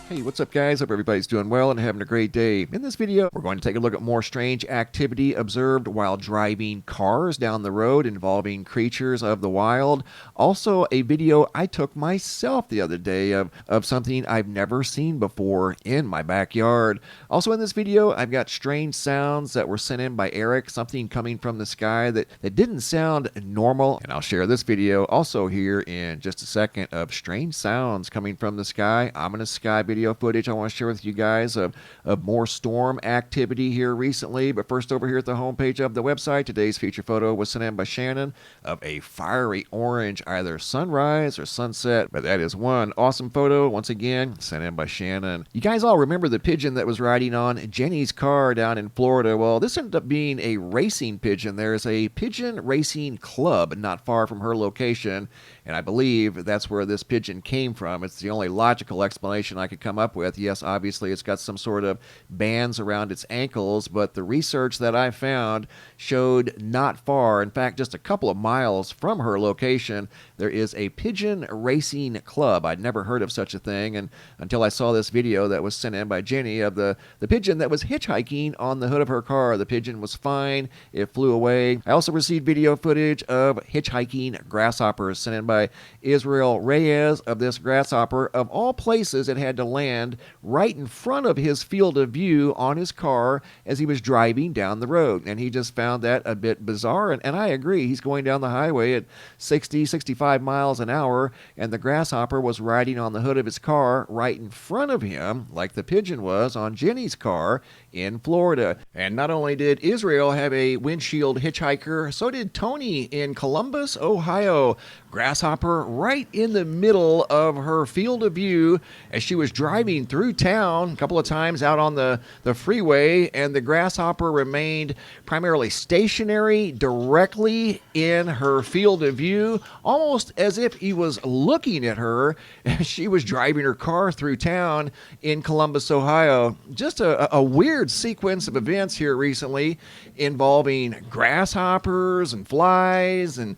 Hey, what's up guys? Hope everybody's doing well and having a great day. In this video, we're going to take a look at more strange activity observed while driving cars down the road involving creatures of the wild. Also, a video I took myself the other day of something I've never seen before in my backyard. Also in this video, I've got strange sounds that were sent in by Eric, something coming from the sky that didn't sound normal, and I'll share this video also here in just a second of strange sounds coming from the sky. Ominous sky video footage I want to share with you guys of more storm activity here recently. But first, over here at the homepage of the website, today's feature photo was sent in by Shannon of a fiery orange, either sunrise or sunset. But that is one awesome photo, once again, sent in by Shannon. You guys all remember the pigeon that was riding on Jenny's car down in Florida? Well, this ended up being a racing pigeon. There's a pigeon racing club not far from her location, and I believe that's where this pigeon came from. It's the only logical explanation I could come up with. Yes, obviously it's got some sort of bands around its ankles, but the research that I found showed not far, in fact just a couple of miles from her location, there is a pigeon racing club. I'd never heard of such a thing and until I saw this video that was sent in by Jenny of the pigeon that was hitchhiking on the hood of her car. The pigeon was fine, it flew away. I also received video footage of hitchhiking grasshoppers sent in by Israel Reyes. Of this grasshopper, of all places, it had to land right in front of his field of view on his car as he was driving down the road. And he just found that a bit bizarre. And I agree. He's going down the highway at 60, 65 miles an hour, and the grasshopper was riding on the hood of his car right in front of him, like the pigeon was on Jenny's car in Florida. And not only did Israel have a windshield hitchhiker, so did Tony in Columbus, Ohio. Grasshopper right in the middle of her field of view as she was driving through town a couple of times out on the freeway, and the grasshopper remained primarily stationary directly in her field of view, almost as if he was looking at her as she was driving her car through town in Columbus, Ohio. Just a weird sequence of events here recently involving grasshoppers and flies and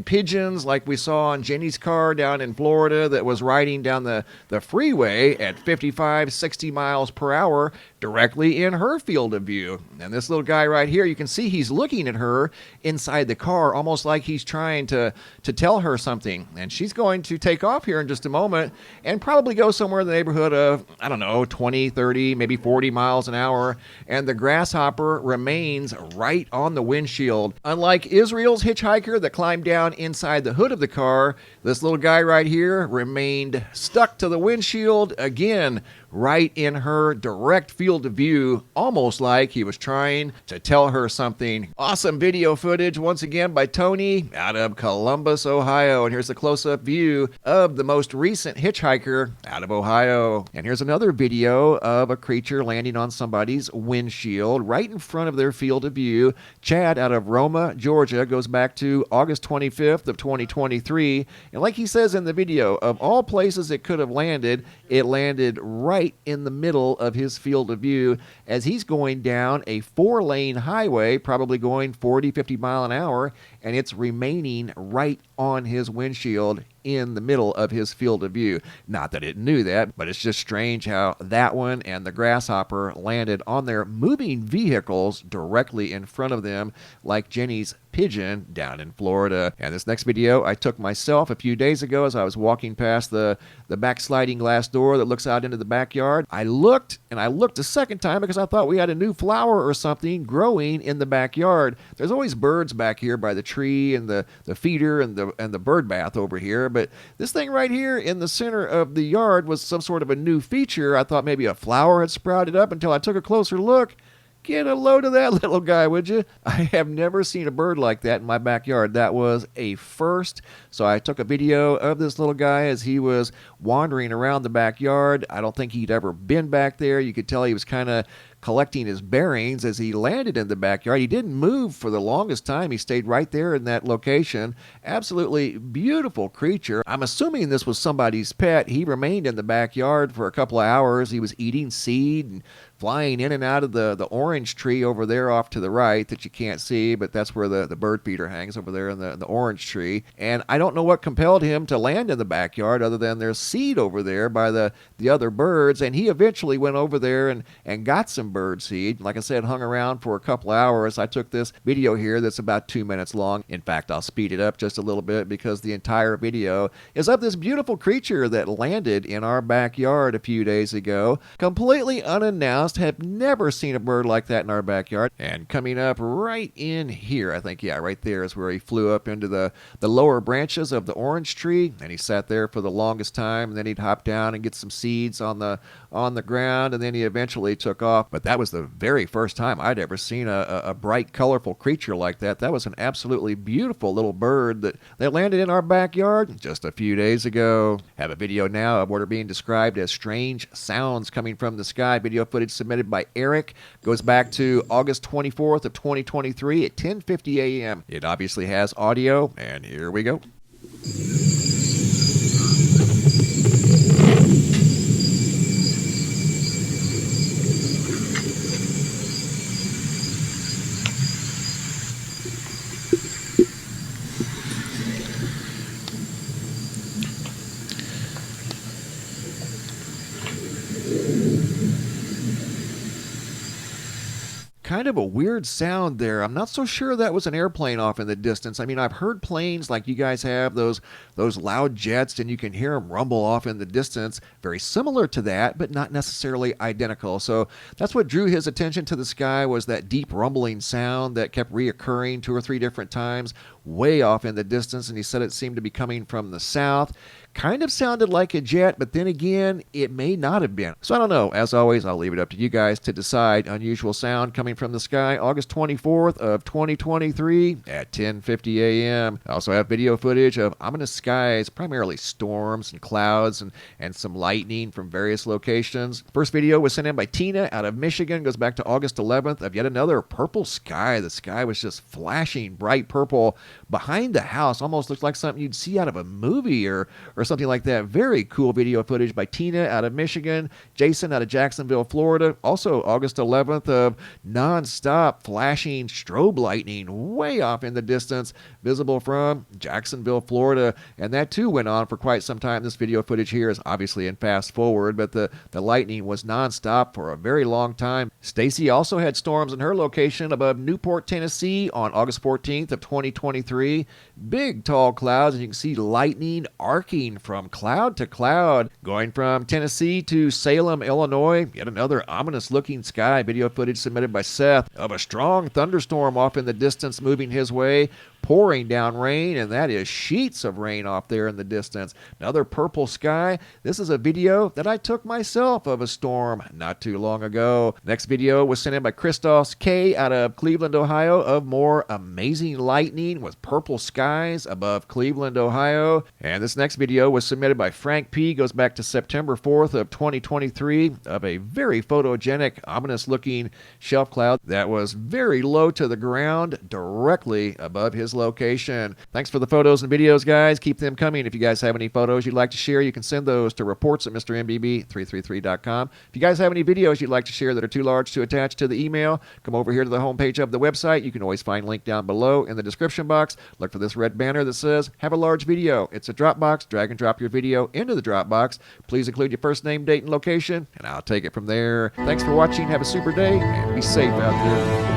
pigeons, like we saw on Jenny's car down in Florida that was riding down the freeway at 55, 60 miles per hour directly in her field of view. And this little guy right here, you can see he's looking at her inside the car, almost like he's trying to tell her something. And she's going to take off here in just a moment and probably go somewhere in the neighborhood of, I don't know, 20, 30, maybe 40 miles an hour. And the grasshopper remains right on the windshield. Unlike Israel's hitchhiker that climbed down inside the hood of the car, this little guy right here remained stuck to the windshield, again, right in her direct field of view, almost like he was trying to tell her something. Awesome video footage once again by Tony out of Columbus, Ohio. And here's a close-up view of the most recent hitchhiker out of Ohio. And here's another video of a creature landing on somebody's windshield right in front of their field of view. Chad out of Roma, Georgia, goes back to August 25th of 2023. And like he says in the video, of all places it could have landed, it landed right in the middle of his field of view as he's going down a 4-lane highway, probably going 40, 50 mile an hour, and it's remaining right on his windshield in the middle of his field of view. Not that it knew that, but it's just strange how that one and the grasshopper landed on their moving vehicles directly in front of them, like Jenny's pigeon down in Florida. And this next video I took myself a few days ago as I was walking past the backsliding glass door that looks out into the backyard. I looked a second time because I thought we had a new flower or something growing in the backyard. There's always birds back here by the tree and the feeder and the bird bath over here, but this thing right here in the center of the yard was some sort of a new feature. I thought maybe a flower had sprouted up until I took a closer look. Get a load of that little guy, would you? I have never seen a bird like that in my backyard. That was a first. So I took a video of this little guy as he was wandering around the backyard. I don't think he'd ever been back there. You could tell he was kind of collecting his bearings as he landed in the backyard. He didn't move for the longest time. He stayed right there in that location. Absolutely beautiful creature. I'm assuming this was somebody's pet. He remained in the backyard for a couple of hours. He was eating seed and flying in and out of the orange tree over there off to the right that you can't see, but that's where the bird feeder hangs, over there in the orange tree. And I don't know what compelled him to land in the backyard other than there's seed over there by the other birds, and he eventually went over there and got some bird seed. Like I said, hung around for a couple hours. I took this video here that's about 2 minutes long. In fact, I'll speed it up just a little bit because the entire video is of this beautiful creature that landed in our backyard a few days ago, completely unannounced. Have never seen a bird like that in our backyard. And coming up right in here, I think, yeah, right there is where he flew up into the lower branches of the orange tree, and he sat there for the longest time, and then he'd hop down and get some seeds on the ground, and then he eventually took off. But that was the very first time I'd ever seen a bright, colorful creature like that. That was an absolutely beautiful little bird that landed in our backyard just a few days ago. Have a video now of what are being described as strange sounds coming from the sky. Video footage submitted by Eric. Goes back to August 24th of 2023 at 10:50 a.m. It obviously has audio, and here we go. Kind of a weird sound there. I'm not so sure that was an airplane off in the distance. I mean, I've heard planes like you guys have, those loud jets, and you can hear them rumble off in the distance. Very similar to that, but not necessarily identical. So that's what drew his attention to the sky, was that deep rumbling sound that kept reoccurring 2 or 3 different times way off in the distance, and he said it seemed to be coming from the south. Kind of sounded like a jet, but then again, it may not have been. So I don't know. As always, I'll leave it up to you guys to decide. Unusual sound coming from the sky, August 24th of 2023 at 10:50 a.m. I also have video footage of ominous skies, primarily storms and clouds and some lightning from various locations. First video was sent in by Tina out of Michigan. Goes back to August 11th of yet another purple sky. The sky was just flashing bright purple behind the house. Almost looked like something you'd see out of a movie or something like that. Very cool video footage by Tina out of Michigan. Jason out of Jacksonville, Florida. Also August 11th of non-stop flashing strobe lightning way off in the distance, visible from Jacksonville, Florida. And that too went on for quite some time. This video footage here is obviously in fast forward, but the lightning was non-stop for a very long time. Stacy also had storms in her location above Newport, Tennessee on August 14th of 2023. Big tall clouds, and you can see lightning arcing from cloud to cloud, going from Tennessee to Salem, Illinois. Yet another ominous looking sky. Video footage submitted by Seth of a strong thunderstorm off in the distance moving his way, pouring down rain, and that is sheets of rain off there in the distance. Another purple sky. This is a video that I took myself of a storm not too long ago. Next video was sent in by Christos K out of Cleveland, Ohio, of more amazing lightning with purple skies above Cleveland, Ohio. And this next video was submitted by Frank P. Goes back to September 4th of 2023 of a very photogenic, ominous looking shelf cloud that was very low to the ground directly above his location. Thanks for the photos and videos, guys. Keep them coming. If you guys have any photos you'd like to share, you can send those to reports@mrmbb333.com. If you guys have any videos you'd like to share that are too large to attach to the email, come over here to the homepage of the website. You can always find a link down below in the description box. Look for this red banner that says, "Have a large video." It's a Dropbox. Drag and drop your video into the Dropbox. Please include your first name, date, and location, and I'll take it from there. Thanks for watching. Have a super day, and be safe out there.